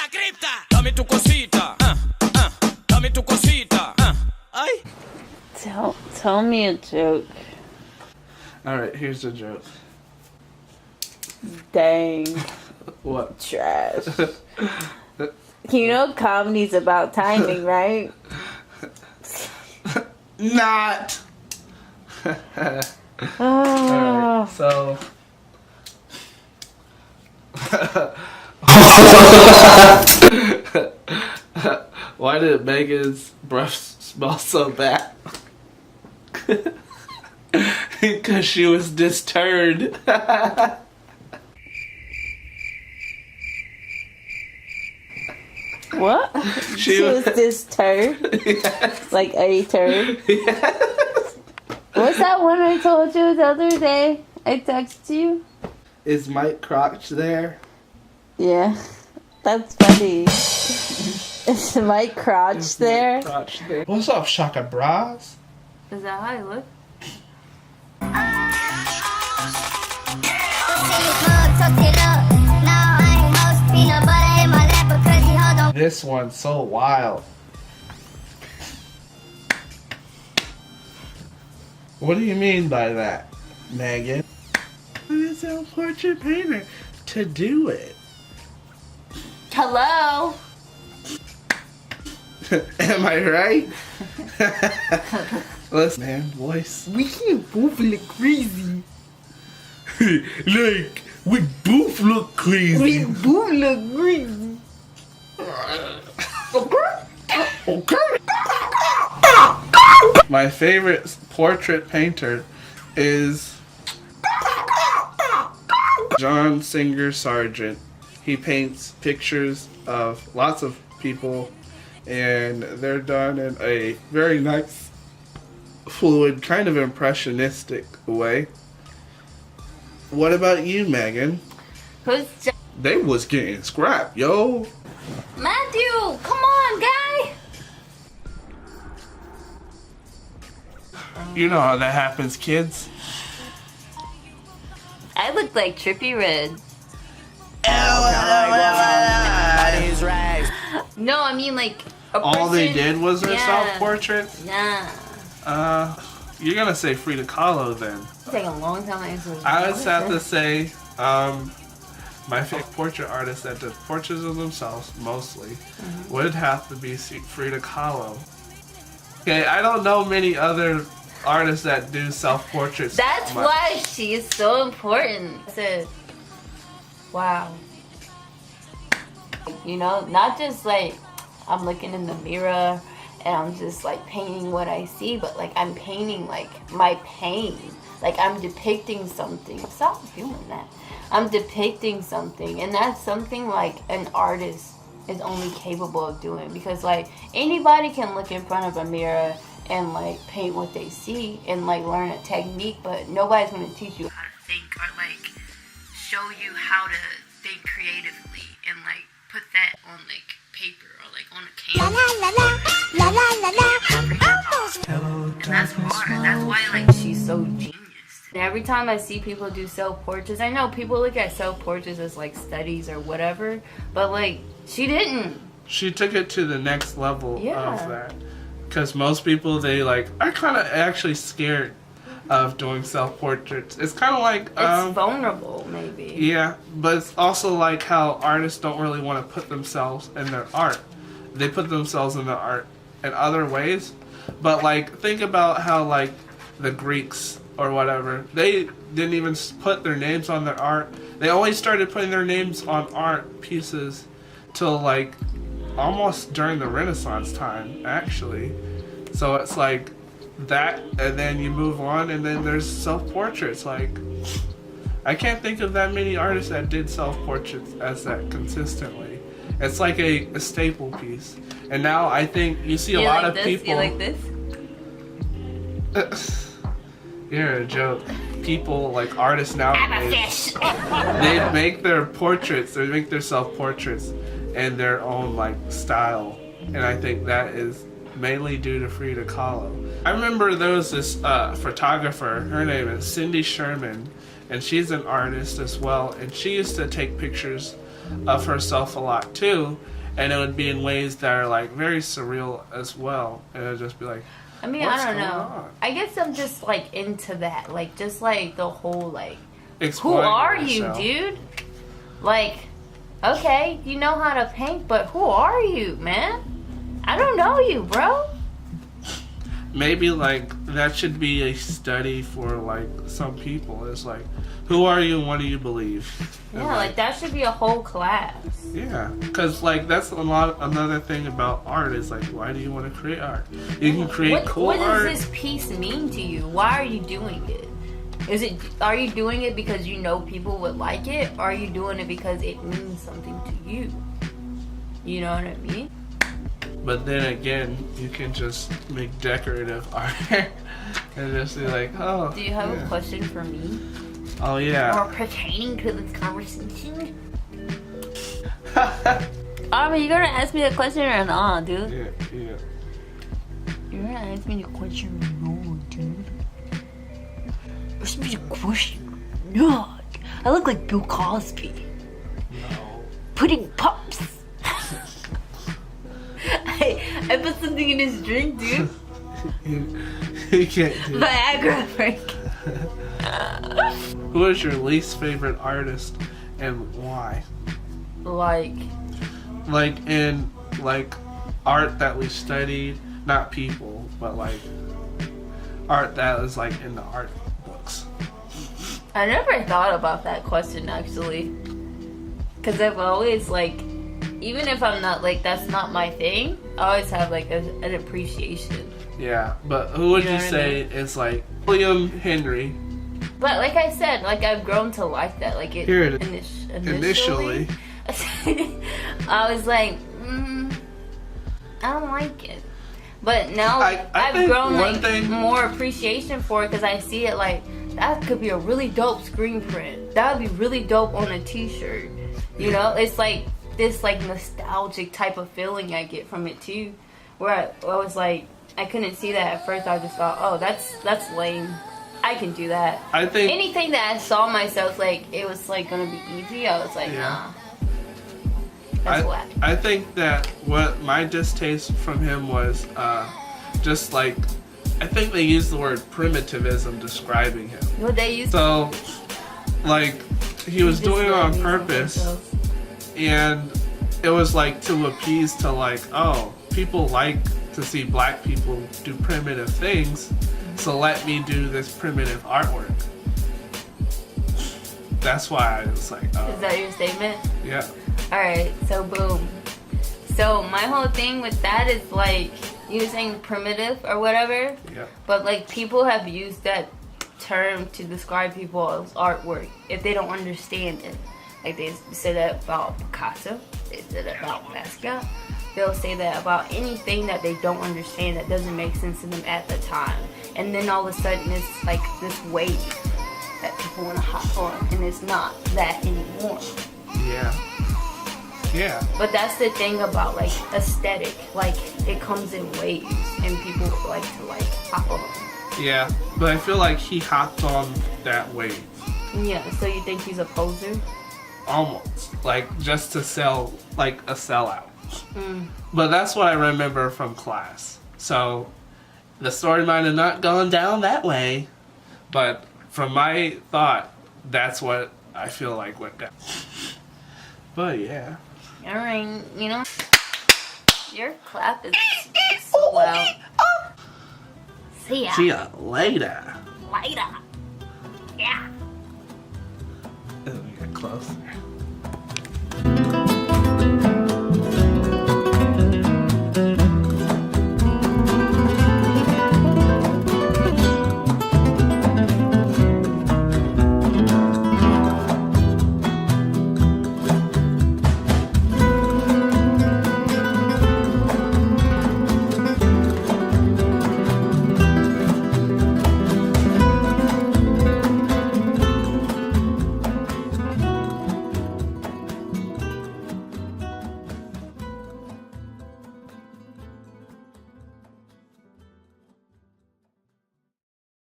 la cripta. Dame tu cosita. Dame tu cosita. Ay. Tell me a joke. Alright, here's a joke. Dang. What? Trash. You know comedy's about timing, right? Not! Oh. Alright, so... Why did Megan's breath smell so bad? Because she was disturbed. What? She was this turd? Yes. Like a turd? Yes. What's that one I told you the other day? I texted you? Is Mike Crotch there? Yeah. That's funny. Is Mike Crotch there? Crotch there? What's up, Shaka Bras? Is that how I look? This one's so wild. What do you mean by that, Megan? It's a portrait painter to do it. Hello? Am I right? Listen, man, voice. We can't both look crazy. Like, we both look crazy. We both look crazy. Okay. My favorite portrait painter is John Singer Sargent. He paints pictures of lots of people, and they're done in a very nice, fluid, kind of impressionistic way. What about you, Megan? Who's They was getting scrapped, yo. Matthew? Come on, guy. You know how that happens, kids. I look like Trippy Red. No, I mean like a All they person- did was their Yeah. self-portrait? Yeah. You're gonna say Frida Kahlo then. It's taking a long time to answer this. I would have to say, my favorite portrait artist that does portraits of themselves, mostly, would have to be Frida Kahlo. Okay, I don't know many other artists that do self-portraits. That's why she is so important. I said, wow. You know, not just like I'm looking in the mirror and I'm just like painting what I see, but like I'm painting like my pain. Like I'm depicting something. Stop doing that. I'm depicting something, and that's something like an artist is only capable of doing, because like anybody can look in front of a mirror and like paint what they see and like learn a technique, but nobody's going to teach you how to think or like show you how to think creatively and like put that on like paper or like on a canvas. And that's hard. That's why like she's so genius. And every time I see people do self-portraits, I know people look at self-portraits as like studies or whatever, but like she didn't. She took it to the next level Yeah. of that. Because most people, they like, are kind of actually scared of doing self-portraits. It's kind of like... It's vulnerable, maybe. Yeah, but it's also like how artists don't really want to put themselves in their art. They put themselves in their art in other ways. But like, think about how like the Greeks or whatever, they didn't even put their names on their art. They only started putting their names on art pieces till like almost during the Renaissance time, actually. So it's like that, and then you move on, and then there's self-portraits. Like, I can't think of that many artists that did self-portraits as that consistently. It's like a staple piece. And now I think you see a lot of people... You like this? You're a joke. People, like artists nowadays, they make their portraits, they make their self-portraits in their own like style. And I think that is mainly due to Frida Kahlo. I remember there was this photographer, her name is Cindy Sherman, and she's an artist as well, and she used to take pictures of herself a lot too. and it would be in ways that are like very surreal as well, and it would just be like, I mean, what's I don't going know. on? I guess I'm just like into that, like just like the whole like, who Exploring are yourself. you, dude? Like, okay, you know how to paint, but who are you, man? I don't know you, bro. Maybe like that should be a study for like some people. It's like, who are you and what do you believe? And, Yeah, like that should be a whole class. Yeah, because like that's another thing about art is like, why do you want to create art? You can create cool what art. does this piece mean to you? Why are you doing it? Are you doing it because you know people would like it, or are you doing it because it means something to you? You know what I mean? But then again, you can just make decorative art and just be like, oh. Do you have yeah. a question for me? Oh yeah. Or pertaining to this conversation? Are you gonna ask me a question or not, dude? Yeah. You're gonna ask me a question or not, dude? Ask me a question. No. I look like Bill Cosby. No. Pudding pops. I put something in his drink, dude. You can't do that. Viagra break. Who is your least favorite artist and why? Like, Like in like art that we studied, not people, but like art that is like in the art books. I never thought about that question actually. Because I've always like, even if I'm not like, that's not my thing, I always have like an appreciation. Yeah, but who would You you, know what I say is like William Henry? But like I said, like I've grown to like that. Like it, Here it initially. I was like, I don't like it. But now I I've think grown one like thing- more appreciation for it because I see it like that could be a really dope screen print. That would be really dope on a t-shirt. You know, it's like this like nostalgic type of feeling I get from it too. Where I was like, I couldn't see that at first. I just thought, oh, that's lame. I can do that. I think Anything that I saw myself like it was like gonna be easy, I was like, Yeah. nah. That's whack. I think that what my distaste from him was just like, I think they used the word primitivism describing him. What they used So like he was doing it on describe purpose, themselves. and it was like to appease to like, oh, people like to see black people do primitive things, so let me do this primitive artwork. That's why I was like, oh, Is that your statement? yeah. Alright, so boom. So my whole thing with that is like using primitive or whatever, Yeah. but like people have used that term to describe people's artwork if they don't understand it. Like they say that about Picasso, they say that about Basquiat. They'll say that about anything that they don't understand that doesn't make sense to them at the time. And then all of a sudden it's like this wave that people want to hop on, and it's not that anymore. Yeah. Yeah. But that's the thing about like aesthetic, like it comes in waves and people like to like hop on. Yeah. But I feel like he hopped on that wave. Yeah, so you think he's a poser? Almost. Like just to sell, like a sellout. But that's what I remember from class. So the story might have not gone down that way, but from my thought, that's what I feel like went down. But yeah. Alright, you know, your clap is so loud. See ya. See ya later. Later. Yeah. Oh, we got close.